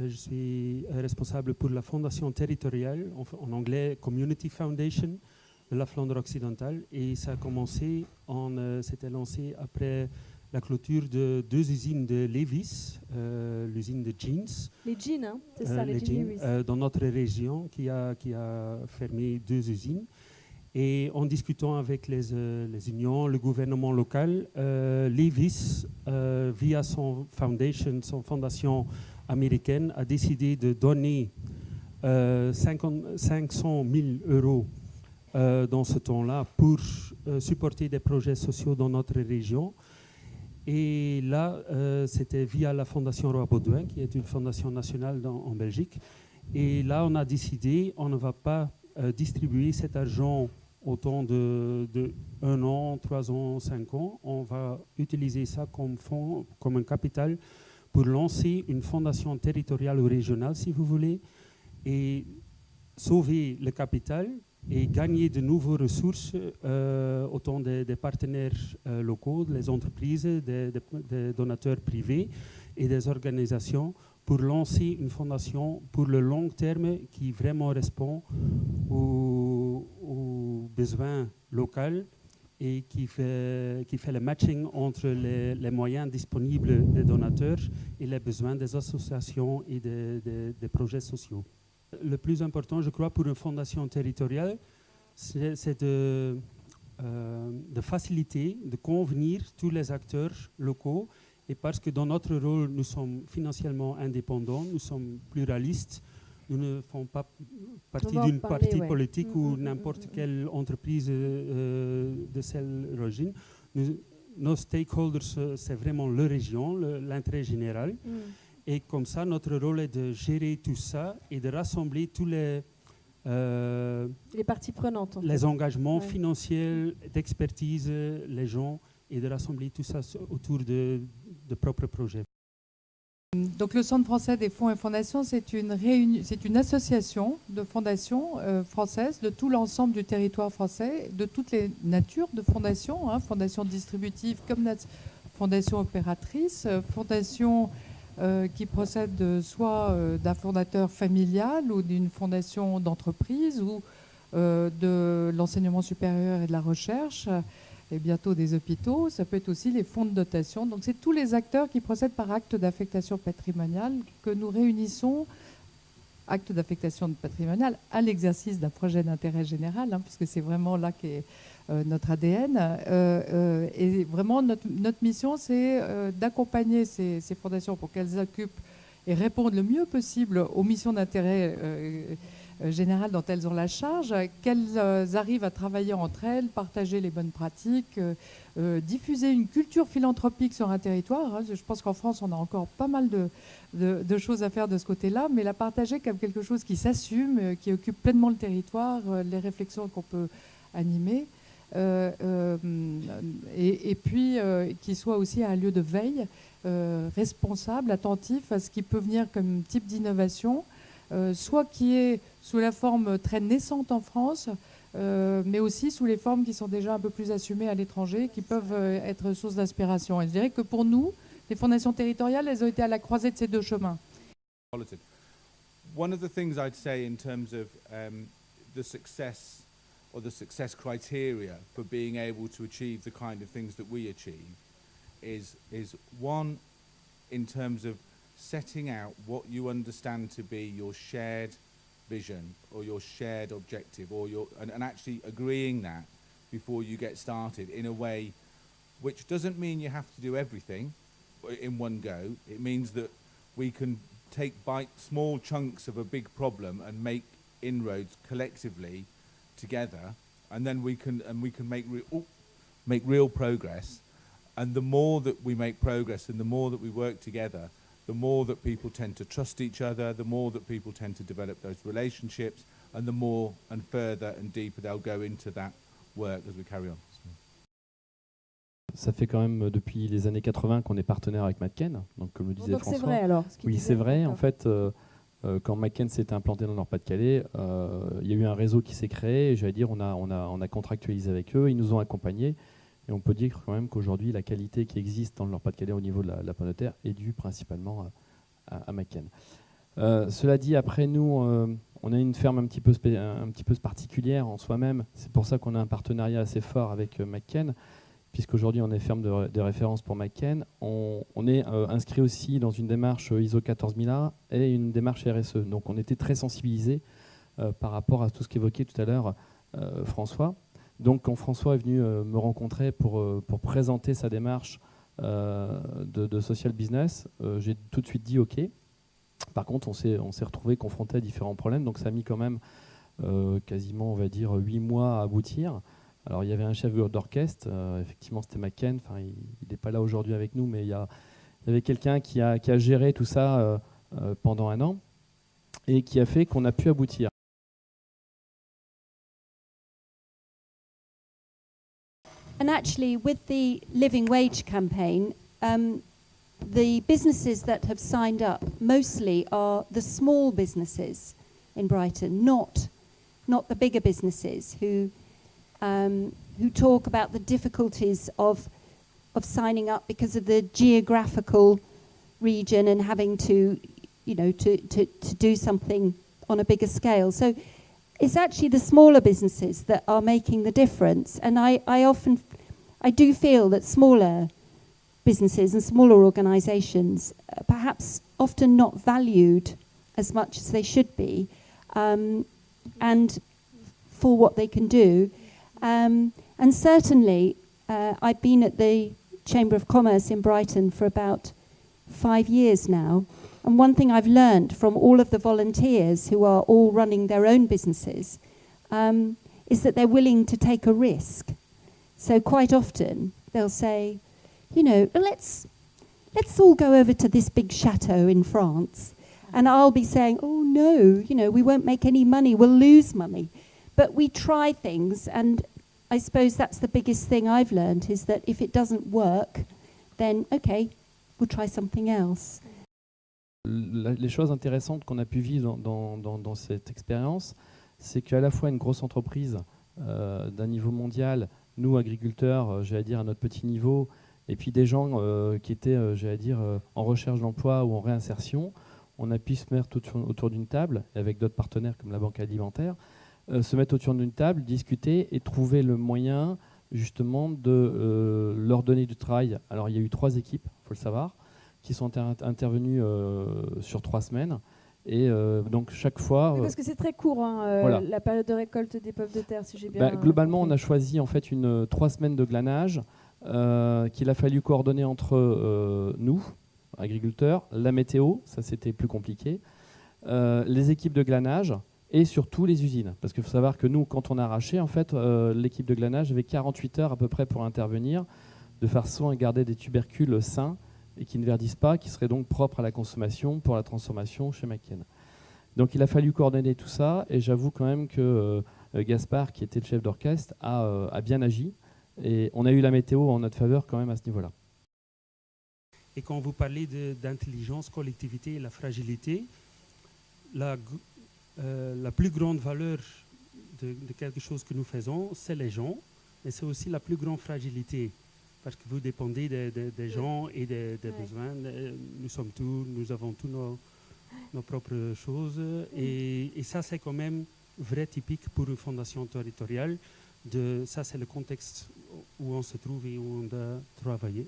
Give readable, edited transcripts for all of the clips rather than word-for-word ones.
je suis responsable pour la fondation territoriale, en anglais Community Foundation, de la Flandre occidentale. Et ça a commencé, c'était lancé après la clôture de 2 usines de Levi's, l'usine de jeans. Les jeans, hein, c'est ça, les jeans Levi's. Dans notre région, qui a fermé 2 usines. Et en discutant avec les unions, le gouvernement local, Levi's, via son fondation américaine, a décidé de donner 500 000 € dans ce temps-là pour supporter des projets sociaux dans notre région. Et là, c'était via la Fondation Roi Baudouin, qui est une fondation nationale en Belgique. Et là, on a décidé, on ne va pas distribuer cet argent au temps de 1 an, 3 ans, 5 ans. On va utiliser ça comme fonds, comme un capital pour lancer une fondation territoriale ou régionale, si vous voulez, et sauver le capital et gagner de nouvelles ressources autant des partenaires locaux, des entreprises, des donateurs privés et des organisations pour lancer une fondation pour le long terme qui vraiment répond aux besoins locaux et qui fait le matching entre les moyens disponibles des donateurs et les besoins des associations et des projets sociaux. Le plus important, je crois, pour une fondation territoriale, c'est de faciliter, de convenir tous les acteurs locaux. Et parce que dans notre rôle, nous sommes financièrement indépendants, nous sommes pluralistes, nous ne faisons pas partie d'une partie politique ou n'importe quelle entreprise de cette origine. Nos stakeholders, c'est vraiment la région, l'intérêt général. Et comme ça, notre rôle est de gérer tout ça et de rassembler tous les parties prenantes. Les engagements financiers, d'expertise, les gens, et de rassembler tout ça autour de propres projets. Donc le Centre français des fonds et fondations, c'est une association de fondations françaises de tout l'ensemble du territoire français, de toutes les natures de fondations, hein, fondations distributives comme fondations opératrices, fondations qui procèdent soit d'un fondateur familial ou d'une fondation d'entreprise ou de l'enseignement supérieur et de la recherche, et bientôt des hôpitaux. Ça peut être aussi les fonds de dotation. Donc c'est tous les acteurs qui procèdent par acte d'affectation patrimoniale que nous réunissons, acte d'affectation patrimoniale, à l'exercice d'un projet d'intérêt général, hein, puisque c'est vraiment là qu'est notre ADN. Et vraiment, notre mission, c'est d'accompagner ces fondations pour qu'elles occupent et répondent le mieux possible aux missions d'intérêt général dont elles ont la charge, qu'elles arrivent à travailler entre elles, partager les bonnes pratiques, diffuser une culture philanthropique sur un territoire. Hein. Je pense qu'en France, on a encore pas mal de choses à faire de ce côté-là, mais la partager comme quelque chose qui s'assume, qui occupe pleinement le territoire, les réflexions qu'on peut animer, et puis qui soit aussi un lieu de veille responsable, attentif à ce qui peut venir comme type d'innovation, soit qui est sous la forme très naissante en France, mais aussi sous les formes qui sont déjà un peu plus assumées à l'étranger, qui peuvent être source d'inspiration. Et je dirais que pour nous, les fondations territoriales, elles ont été à la croisée de ces deux chemins. One of the things I'd say in terms of the success or the success criteria for being able to achieve the kind of things that we achieve is one, in terms of setting out what you understand to be your shared vision or your shared objective, or and actually agreeing that before you get started in a way which doesn't mean you have to do everything in one go. It means that we can take small chunks of a big problem and make inroads collectively together, and then we can make real progress. And the more that we make progress and the more that we work together, the more that people tend to trust each other, the more that people tend to develop those relationships, and the more and further and deeper they'll go into that work as we carry on. Ça fait quand même depuis les années 80 qu'on est partenaire avec McCain, donc comme le disait François. Donc c'est vrai alors. Oui, c'est vrai. En fait, quand McCain s'était implanté dans le Nord-Pas-de-Calais, il y a eu un réseau qui s'est créé. J'allais dire, on a contractualisé avec eux, ils nous ont accompagnés. Et on peut dire quand même qu'aujourd'hui, la qualité qui existe dans le Nord-Pas-de-Calais au niveau de la pomme de terre est due principalement à McCain. Cela dit, après nous, on a une ferme un petit peu particulière en soi-même. C'est pour ça qu'on a un partenariat assez fort avec McCain, puisqu'aujourd'hui on est ferme de référence pour McCain. On est inscrit aussi dans une démarche ISO 14001 et une démarche RSE. Donc on était très sensibilisés par rapport à tout ce qu'évoquait tout à l'heure François. Donc quand François est venu me rencontrer pour présenter sa démarche de social business, j'ai tout de suite dit OK. Par contre, on s'est retrouvé confronté à différents problèmes, donc ça a mis quand même quasiment, on va dire, 8 mois à aboutir. Alors il y avait un chef d'orchestre, effectivement c'était McCain, enfin, il n'est pas là aujourd'hui avec nous, mais il y avait quelqu'un qui a géré tout ça pendant un an et qui a fait qu'on a pu aboutir. And actually, with the Living Wage campaign, the businesses that have signed up mostly are the small businesses in Brighton, not the bigger businesses who talk about the difficulties of signing up because of the geographical region and having to do something on a bigger scale. So it's actually the smaller businesses that are making the difference. And I do feel that smaller businesses and smaller organisations perhaps often not valued as much as they should be, and for what they can do. And certainly, I've been at the Chamber of Commerce in Brighton for about 5 years now. And one thing I've learned from all of the volunteers who are all running their own businesses is that they're willing to take a risk. So quite often they'll say, let's all go over to this big chateau in France. And I'll be saying, oh no, we won't make any money, we'll lose money. But we try things, and I suppose that's the biggest thing I've learned, is that if it doesn't work, then okay, we'll try something else. Les choses intéressantes qu'on a pu vivre dans cette expérience, c'est qu'à la fois une grosse entreprise d'un niveau mondial, nous agriculteurs, j'allais dire à notre petit niveau, et puis des gens qui étaient, j'allais dire, en recherche d'emploi ou en réinsertion, on a pu se mettre autour d'une table, avec d'autres partenaires comme la Banque alimentaire, se mettre autour d'une table, discuter et trouver le moyen justement de leur donner du travail. Alors il y a eu 3 équipes, il faut le savoir, qui sont intervenus sur 3 semaines. Et donc chaque fois... Oui, parce que c'est très court, voilà. La période de récolte des pommes de terre, si j'ai bien... globalement, on a choisi en fait 3 semaines de glanage qu'il a fallu coordonner entre nous, agriculteurs, la météo, ça c'était plus compliqué, les équipes de glanage et surtout les usines. Parce qu'il faut savoir que nous, quand on a arraché, en fait, l'équipe de glanage avait 48 heures à peu près pour intervenir, de façon à garder des tubercules sains et qui ne verdissent pas, qui seraient donc propres à la consommation pour la transformation chez McCain. Donc il a fallu coordonner tout ça, et j'avoue quand même que Gaspard, qui était le chef d'orchestre, a bien agi, et on a eu la météo en notre faveur quand même à ce niveau-là. Et quand vous parlez d'intelligence, collectivité et la fragilité, la plus grande valeur de quelque chose que nous faisons, c'est les gens, mais c'est aussi la plus grande fragilité. Parce que vous dépendez des gens et des besoins. Nous avons tous nos propres choses. Et ça, c'est quand même vrai typique pour une fondation territoriale. Ça, c'est le contexte où on se trouve et où on doit travailler.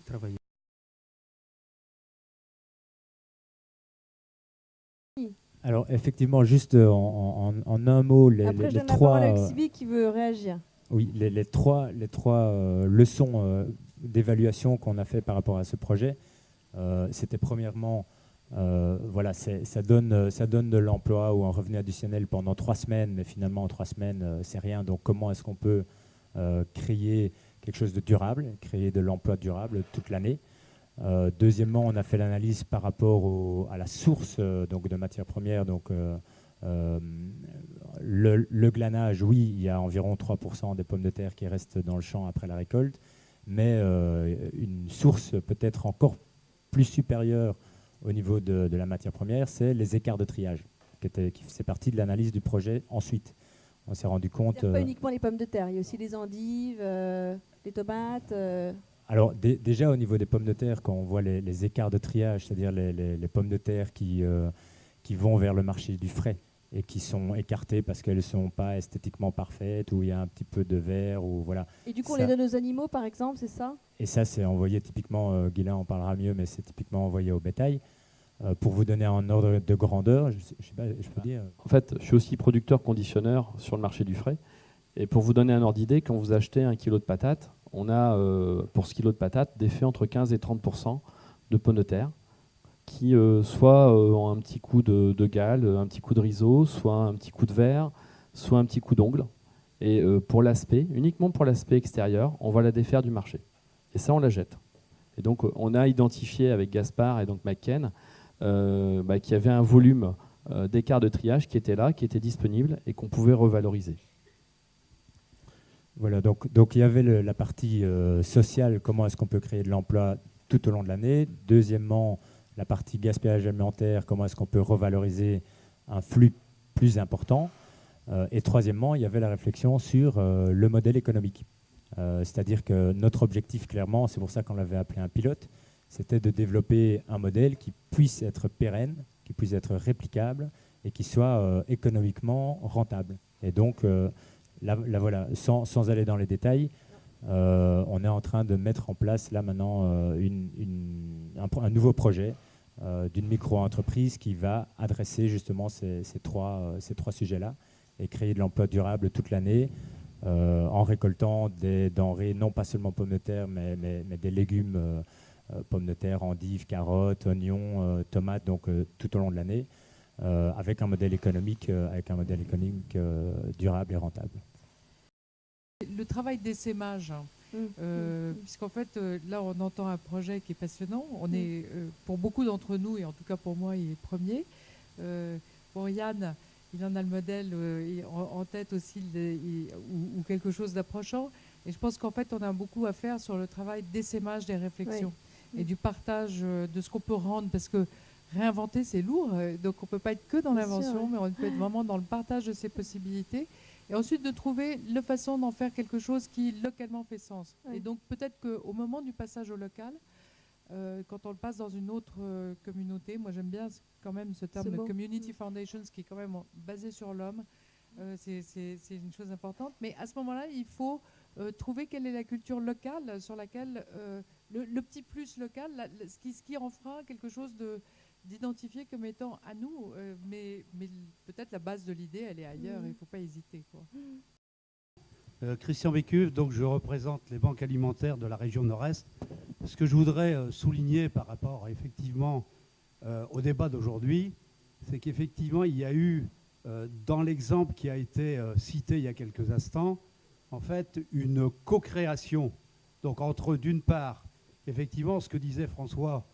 Alors, effectivement, juste en un mot, Après, je donne la 3... parole à Sylvie qui veut réagir. Oui, les trois leçons d'évaluation qu'on a fait par rapport à ce projet, c'était premièrement, ça donne de l'emploi ou un revenu additionnel pendant 3 semaines, mais finalement en 3 semaines, c'est rien. Donc comment est-ce qu'on peut créer quelque chose de durable, créer de l'emploi durable toute l'année? Deuxièmement, on a fait l'analyse par rapport à la source donc de matières premières. Donc, le glanage, oui, il y a environ 3% des pommes de terre qui restent dans le champ après la récolte, mais une source peut-être encore plus supérieure au niveau de la matière première, c'est les écarts de triage, qui fait partie de l'analyse du projet ensuite. On s'est rendu compte... Pas uniquement les pommes de terre, il y a aussi les endives, les tomates... Alors déjà au niveau des pommes de terre, quand on voit les écarts de triage, c'est-à-dire les pommes de terre qui qui vont vers le marché du frais et qui sont écartées parce qu'elles ne sont pas esthétiquement parfaites, où il y a un petit peu de verre. Ou voilà. Et du coup, on Ça- les donne aux animaux, par exemple, c'est ça? Et ça, c'est envoyé typiquement, Guylain en parlera mieux, mais c'est typiquement envoyé au bétail. Pour vous donner un ordre de grandeur, je sais pas, je peux dire. En fait, je suis aussi producteur-conditionneur sur le marché du frais. Et pour vous donner un ordre d'idée, quand vous achetez 1 kilo de patates, on a pour ce kilo de patates des faits entre 15 et 30% de pommes de terre qui soit ont un petit coup de gale, un petit coup de riso, soit un petit coup de verre, soit un petit coup d'ongle. Et pour l'aspect, uniquement pour l'aspect extérieur, on va la défaire du marché. Et ça, on la jette. Et donc, on a identifié avec Gaspard et donc McKen qu'il y avait un volume d'écart de triage qui était là, qui était disponible et qu'on pouvait revaloriser. Voilà, donc il y avait la partie sociale, comment est-ce qu'on peut créer de l'emploi tout au long de l'année. Deuxièmement, la partie gaspillage alimentaire, comment est-ce qu'on peut revaloriser un flux plus important. Et troisièmement, il y avait la réflexion sur le modèle économique. C'est-à-dire que notre objectif, clairement, c'est pour ça qu'on l'avait appelé un pilote, c'était de développer un modèle qui puisse être pérenne, qui puisse être réplicable et qui soit économiquement rentable. Et donc, là, voilà, sans aller dans les détails, on est en train de mettre en place là maintenant un nouveau projet d'une micro-entreprise qui va adresser justement ces trois sujets-là et créer de l'emploi durable toute l'année en récoltant des denrées, non pas seulement pommes de terre, mais des légumes, pommes de terre, endives, carottes, oignons, tomates, donc tout au long de l'année, avec un modèle économique durable et rentable. Le travail d'essaimage, puisqu'en fait, là, on entend un projet qui est passionnant. On est, pour beaucoup d'entre nous, et en tout cas pour moi, il est premier. Pour Yann, il en a le modèle en tête aussi, ou quelque chose d'approchant. Et je pense qu'en fait, on a beaucoup à faire sur le travail d'essaimage des réflexions et du partage de ce qu'on peut rendre, parce que réinventer, c'est lourd. Donc, on ne peut pas être que dans l'invention, mais on peut être vraiment dans le partage de ces possibilités. Et ensuite, de trouver la façon d'en faire quelque chose qui localement fait sens. Ouais. Et donc, peut-être qu'au moment du passage au local, quand on le passe dans une autre communauté, moi j'aime bien quand même ce terme de Community Foundations qui est quand même basé sur l'homme. C'est une chose importante. Mais à ce moment-là, il faut trouver quelle est la culture locale sur laquelle le petit plus local, ce qui en fera quelque chose d'identifié comme étant à nous, mais peut-être la base de l'idée, elle est ailleurs, il ne faut pas hésiter, quoi. Christian Bécuve, donc je représente les banques alimentaires de la région Nord-Est. Ce que je voudrais souligner par rapport effectivement au débat d'aujourd'hui, c'est qu'effectivement il y a eu, dans l'exemple qui a été cité il y a quelques instants, en fait une co-création, donc entre d'une part, effectivement ce que disait François,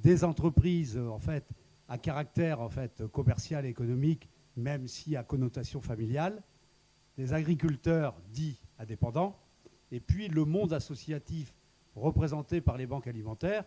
des entreprises en fait à caractère en fait commercial et économique, même si à connotation familiale, des agriculteurs dits indépendants, et puis le monde associatif représenté par les banques alimentaires,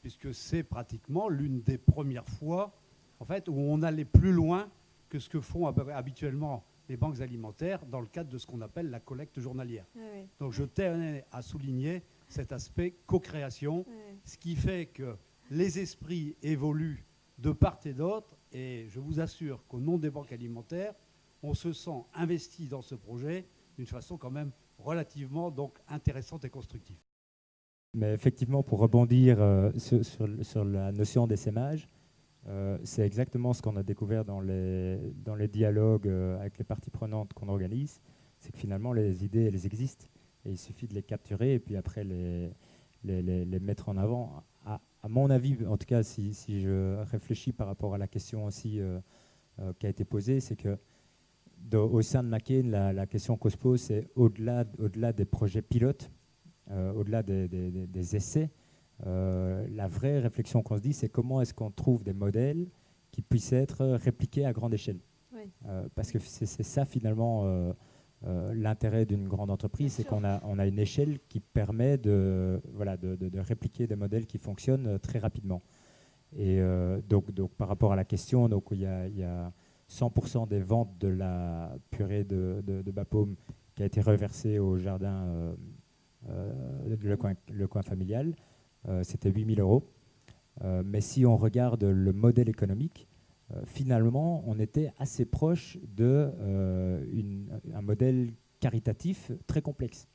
puisque c'est pratiquement l'une des premières fois en fait, où on allait plus loin que ce que font habituellement les banques alimentaires dans le cadre de ce qu'on appelle la collecte journalière. Ouais. Donc je tenais à souligner cet aspect co-création, ce qui fait que les esprits évoluent de part et d'autre, et je vous assure qu'au nom des banques alimentaires, on se sent investi dans ce projet d'une façon quand même relativement donc intéressante et constructive. Mais effectivement, pour rebondir sur la notion d'essaimage, c'est exactement ce qu'on a découvert dans les dialogues avec les parties prenantes qu'on organise, c'est que finalement les idées, elles existent, et il suffit de les capturer et puis après les mettre en avant. À mon avis, en tout cas, si je réfléchis par rapport à la question aussi qui a été posée, c'est que au sein de McKen, la question qu'on se pose, c'est au-delà des projets pilotes, au-delà des essais, la vraie réflexion qu'on se dit, c'est comment est-ce qu'on trouve des modèles qui puissent être répliqués à grande échelle. Oui. Parce que c'est ça finalement l'intérêt d'une grande entreprise, c'est qu'on a une échelle qui permet de répliquer des modèles qui fonctionnent très rapidement. Et donc par rapport à la question, donc, il y a 100% des ventes de la purée de Bapaume qui a été reversée au jardin le coin familial. C'était 8 000 €. Mais si on regarde le modèle économique, finalement, on était assez proche d'un modèle caritatif très complexe.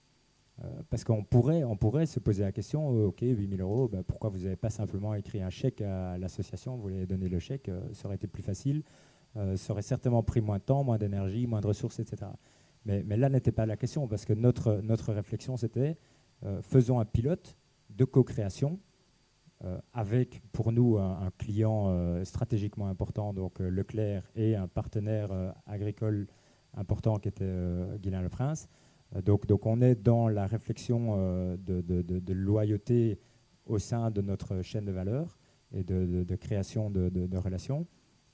Parce qu'on pourrait se poser la question, ok, 8 000 €, ben pourquoi vous n'avez pas simplement écrit un chèque à l'association, vous lui avez donné le chèque, ça aurait été plus facile, ça aurait certainement pris moins de temps, moins d'énergie, moins de ressources, etc. Mais là n'était pas la question, parce que notre réflexion, c'était faisons un pilote de co-création avec, pour nous, un client stratégiquement important, donc Leclerc, et un partenaire agricole important qui était Guillain-le-Prince. Donc on est dans la réflexion de loyauté au sein de notre chaîne de valeur et de création de relations,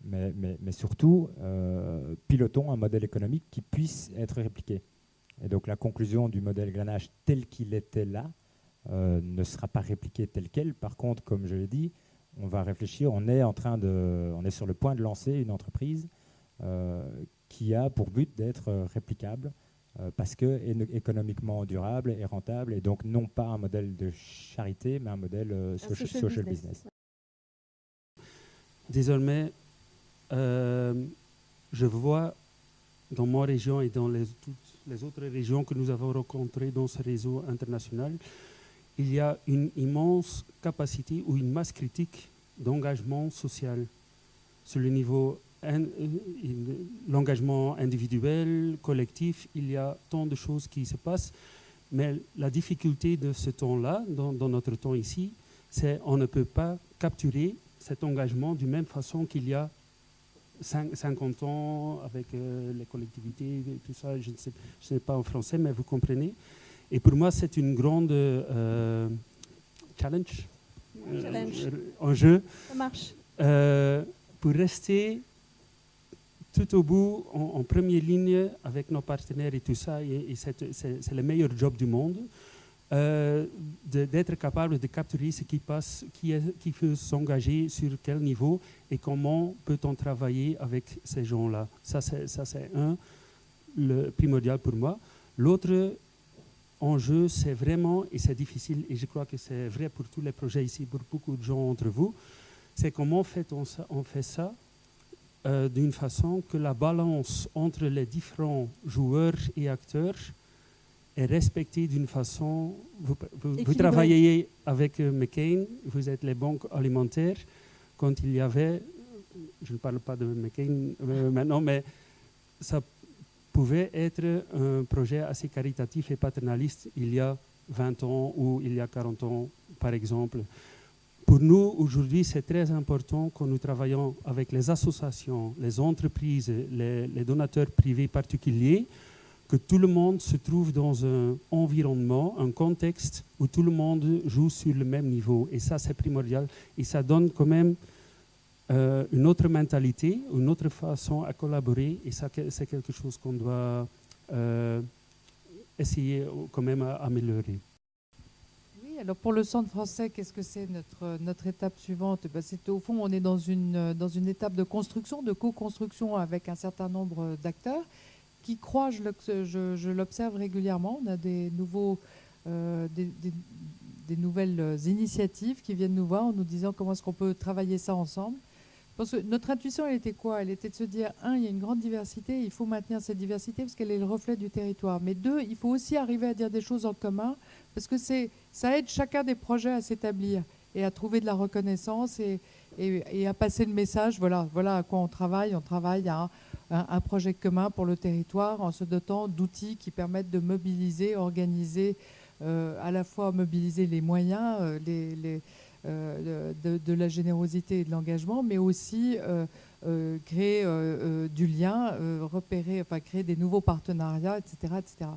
mais surtout pilotons un modèle économique qui puisse être répliqué. Et donc la conclusion du modèle Grenache tel qu'il était là ne sera pas répliqué tel quel. Par contre, comme je l'ai dit, on va réfléchir, on est sur le point de lancer une entreprise qui a pour but d'être réplicable, parce que économiquement durable et rentable, et donc non pas un modèle de charité, mais un modèle social business. Désormais, je vois dans ma région et dans toutes les autres régions que nous avons rencontrées dans ce réseau international, il y a une immense capacité ou une masse critique d'engagement social sur le niveau l'engagement individuel, collectif. Il y a tant de choses qui se passent, mais la difficulté de ce temps-là, dans notre temps ici, c'est qu'on ne peut pas capturer cet engagement de même façon qu'il y a 50 ans avec les collectivités et tout ça. Je ne sais pas en français, mais vous comprenez. Et pour moi, c'est une grande challenge. Enjeu. Ça marche. Pour rester tout au bout, en première ligne avec nos partenaires et tout ça, et c'est le meilleur job du monde, d'être capable de capturer ce qui passe, qui peut s'engager sur quel niveau et comment peut-on travailler avec ces gens-là. Ça, c'est le primordial pour moi. L'autre enjeu, c'est vraiment, et c'est difficile, et je crois que c'est vrai pour tous les projets ici, pour beaucoup de gens entre vous, c'est comment on fait ça d'une façon que la balance entre les différents joueurs et acteurs est respectée d'une façon... Vous travaillez avec McCain, vous êtes les banques alimentaires. Quand il y avait, je ne parle pas de McCain maintenant, mais ça pouvait être un projet assez caritatif et paternaliste il y a 20 ans ou il y a 40 ans, par exemple. Pour nous, aujourd'hui, c'est très important quand nous travaillons avec les associations, les entreprises, les donateurs privés particuliers, que tout le monde se trouve dans un environnement, un contexte où tout le monde joue sur le même niveau. Et ça, c'est primordial. Et ça donne quand même une autre mentalité, une autre façon à collaborer. Et ça, c'est quelque chose qu'on doit essayer quand même à améliorer. Alors pour le Centre français, qu'est-ce que c'est notre étape suivante? C'est au fond, on est dans une étape de construction, de co-construction avec un certain nombre d'acteurs qui croient, je l'observe régulièrement, on a des nouvelles initiatives qui viennent nous voir en nous disant comment est-ce qu'on peut travailler ça ensemble. Parce que notre intuition, elle était quoi? Elle était de se dire, il y a une grande diversité, il faut maintenir cette diversité parce qu'elle est le reflet du territoire. Mais deux, il faut aussi arriver à dire des choses en commun parce que ça aide chacun des projets à s'établir et à trouver de la reconnaissance et à passer le message. Voilà à quoi on travaille. On travaille à un projet commun pour le territoire en se dotant d'outils qui permettent de mobiliser, organiser, à la fois mobiliser les moyens, de la générosité et de l'engagement, mais aussi créer du lien, créer des nouveaux partenariats, etc., etc.